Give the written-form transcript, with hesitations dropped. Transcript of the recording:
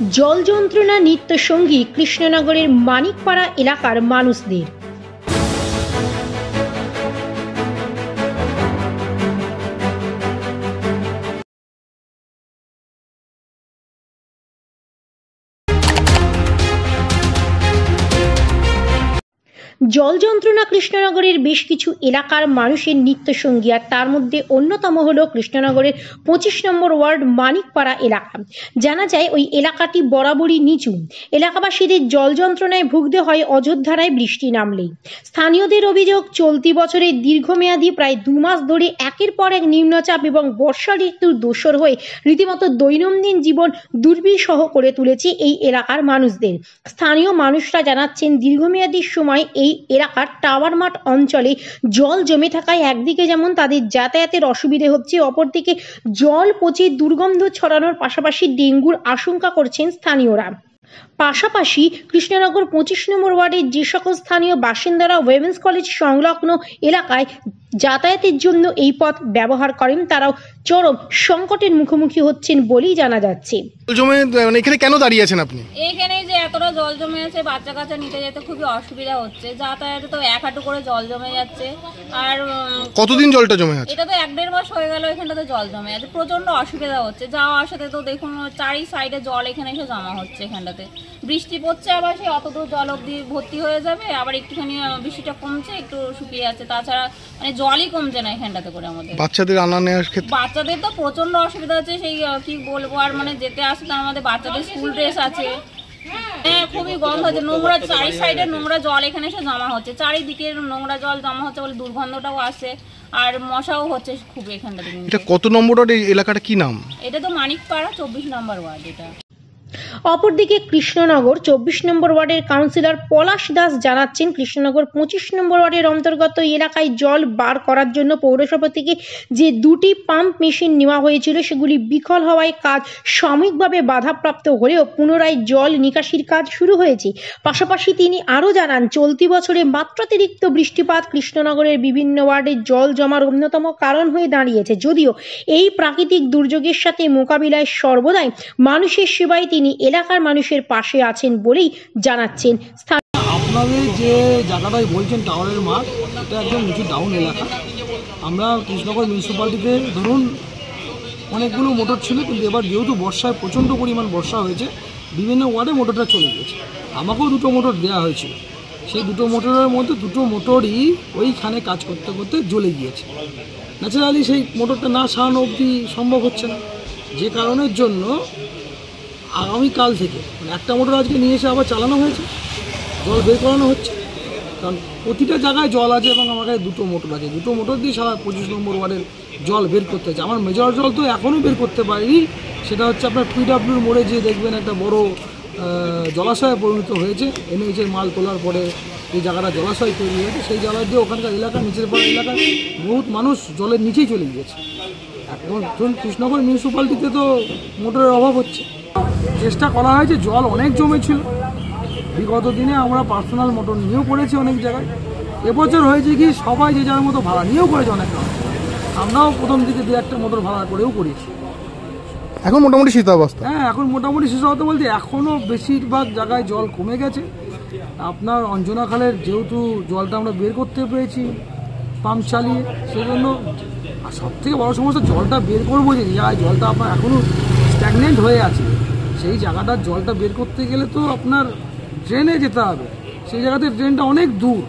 জল যন্ত্রণা নিত্যসঙ্গী কৃষ্ণনগরের মানিকপাড়া এলাকার মানুষদের। জল যন্ত্রণা কৃষ্ণনগরের বেশ কিছু এলাকার মানুষের নিত্যসঙ্গী, আর তার মধ্যে অন্যতম হলো কৃষ্ণনগরের 25 নম্বর ওয়ার্ড মানিকপাড়া এলাকা। জানা যায় ওই এলাকাটি বরাবরই নিচু। এলাকাবাসীদের জল যন্ত্রণায় ভুগতে হয় অযোধ্যারায় বৃষ্টি নামলেই। স্থানীয়দের অভিযোগ, চলতি বছরের দীর্ঘমেয়াদী প্রায় 2 মাস ধরে একের পর এক নিম্নচাপ এবং বর্ষা ঋতুর দোসর হয়ে রীতিমতো দৈনন্দিন জীবন দুর্বিষহ করে তুলেছে এই এলাকার মানুষদের। স্থানীয় মানুষরা জানাচ্ছেন, দীর্ঘমেয়াদী সময় এই এলাকার টাওয়ার মাঠ অঞ্চলে জল জমে থাকায় একদিকে যেমন তাদের যাতায়াতের অসুবিধে হচ্ছে, অপরদিকে জল পচে দুর্গন্ধ ছড়ানোর পাশাপাশি ডেঙ্গুর আশঙ্কা করছেন স্থানীয়রা। পাশাপাশি কৃষ্ণনগর 25 নম্বর ওয়ার্ডের যে সকল স্থানীয় বাসিন্দারা উইমেন্স কলেজ সংলগ্ন এলাকায় যাতায়াতের জন্য এই পথ ব্যবহার করেন, তারাও চরম সংকটের মুখোমুখি হচ্ছেন বলেই জানা যাচ্ছে। এখানে কেন দাঁড়িয়ে আছেন আপনি? এইখানে যে এতটা জল জমে আছে, বাচ্চা কাচ্চা নিতে যেতে খুবই অসুবিধা হচ্ছে। যাতায়াতে তো 1 হাঁটু করে জল জমে যাচ্ছে। আর কতদিন জলটা জমে আছে? এটা তো 1-1.5 মাস হয়ে গেল এখানটাতে জল জমে আছে। প্রচন্ড অসুবিধা হচ্ছে যাওয়া আসাতে। তো দেখুন চারি সাইডে জল এখানে এসে জমা হচ্ছে। এখানটাতে বৃষ্টি পড়ছে, আবার সেই অত দূর জল অব্দি ভর্তি হয়ে যাবে, আবার একটুখানি বৃষ্টিটা কমছে, একটু শুকিয়ে যাচ্ছে, তাছাড়া মানে জলই কমছে না এখানটাতে করে আমাদের। বাচ্চাদের আনা নেওয়ার ক্ষেত্রে বাচ্চাদের তো প্রচন্ড অসুবিধা হচ্ছে। সেই কি বলবো আর, মানে যেতে আসতে আমাদের বাচ্চাদের স্কুল ড্রেস আছে। হ্যাঁ, খুবই গন্ধ হচ্ছে, নোংরা চারি সাইডে নোংরা জল এখানে এসে জমা হচ্ছে। চারিদিকে নোংরা জল জমা হচ্ছে বলে দুর্গন্ধটাও আসে, আর মশাও হচ্ছে খুব এখানটাতে। এটা কত নম্বর ওয়ার্ড? এই এলাকাটা কি নাম? এটা তো মানিকপাড়া 24 নম্বর ওয়ার্ড। এটা অপরদিকে কৃষ্ণনগর 24 নম্বর ওয়ার্ডের কাউন্সিলর পলাশ দাস জানাচ্ছেন, কৃষ্ণনগর 25 নম্বর ওয়ার্ডের অন্তর্গত এলাকায় জল বার করার জন্য পৌরসভা থেকে যে 2টি পাম্প মেশিন নেওয়া হয়েছিল, সেগুলি বিকল হওয়ায় কাজ সাময়িকভাবে বাধাপ্রাপ্ত হলেও পুনরায় জল নিকাশির কাজ শুরু হয়েছে। পাশাপাশি তিনি আরও জানান, চলতি বছরে মাত্রাতিরিক্ত বৃষ্টিপাত কৃষ্ণনগরের বিভিন্ন ওয়ার্ডে জল জমার অন্যতম কারণ হয়ে দাঁড়িয়েছে। যদিও এই প্রাকৃতিক দুর্যোগের সাথে মোকাবিলায় সর্বদাই মানুষের সেবায় তিনি এলাকার মানুষের পাশে আছেন বলেই জানাচ্ছেন। আপনাদের যে জায়গাটাই বলছেন টাওয়ারের মাঠ, এটা একদম নিচু ডাউন এলাকা। আমরা কৃষ্ণনগর মিউনিসিপ্যালিটিতে ধরুন অনেকগুলো মোটর ছিল, কিন্তু এবার যেহেতু বর্ষায় প্রচণ্ড পরিমাণ বর্ষা হয়েছে, বিভিন্ন ওয়ার্ডে মোটরটা চলে গেছে। আমাকেও 2টো মোটর দেওয়া হয়েছিল। সেই 2টো মোটরের মধ্যে 2টো মোটরই ওইখানে কাজ করতে করতে জ্বলে গিয়েছে। ন্যাচারালি সেই মোটরটা না সারানো অবধি সম্ভব হচ্ছে না, যে কারণের জন্য আগামীকাল থেকে একটা মোটর আজকে নিয়ে এসে আবার চালানো হয়েছে, জল বের করানো হচ্ছে। কারণ প্রতিটা জায়গায় জল আছে এবং আমার কাছে 2টো মোটর আছে। 2টো মোটর দিয়ে সারা 25 নম্বর ওয়ার্ডের জল বের করতে হচ্ছে। আমার মেজর জল তো এখনও বের করতে পারিনি। সেটা হচ্ছে আপনার PWর মোড়ে যে দেখবেন একটা বড় জলাশয়ে পরিণত হয়েছে। NHএর মাল তোলার পরে এই জায়গাটা জলাশয় তৈরি হয়েছে, সেই জায়গা দিয়ে ওখানকার এলাকা, নিচের পাড়া এলাকার বহুত মানুষ জলের নিচেই চলে গিয়েছে। এখন ধরুন কৃষ্ণনগর মিউনিসিপ্যালিটিতে তো মোটরের অভাব হচ্ছে। চেষ্টা করা হয়েছে, জল অনেক জমেছিল। বিগত দিনে আমরা পার্সোনাল মোটর নিয়েও করেছি অনেক জায়গায়। এবছর হয়েছে কি, সবাই যে যার মতো ভাড়া নিয়েও করেছে অনেক। আমরাও প্রথম দিকে 2-1টা মোটর ভাড়া করেও করেছি। এখন মোটামুটি শীতাবস্থা। হ্যাঁ, এখন মোটামুটি শীতাবস্থা বলতে এখনও বেশিরভাগ জায়গায় জল কমে গেছে। আপনার অঞ্জনা খালের যেহেতু জলটা আমরা বের করতে পেরেছি পাম্প চালিয়ে, সেজন্য আর সবথেকে বড় সমস্যা জলটা বের করবো যে জায়গায় জলটা আপনার এখনও স্ট্যাগনেন্ট হয়ে আছে, সেই জায়গাটার জলটা বের করতে গেলে তো আপনার ড্রেনে যেতে হবে। সেই জায়গাতে ড্রেনটা অনেক দূর।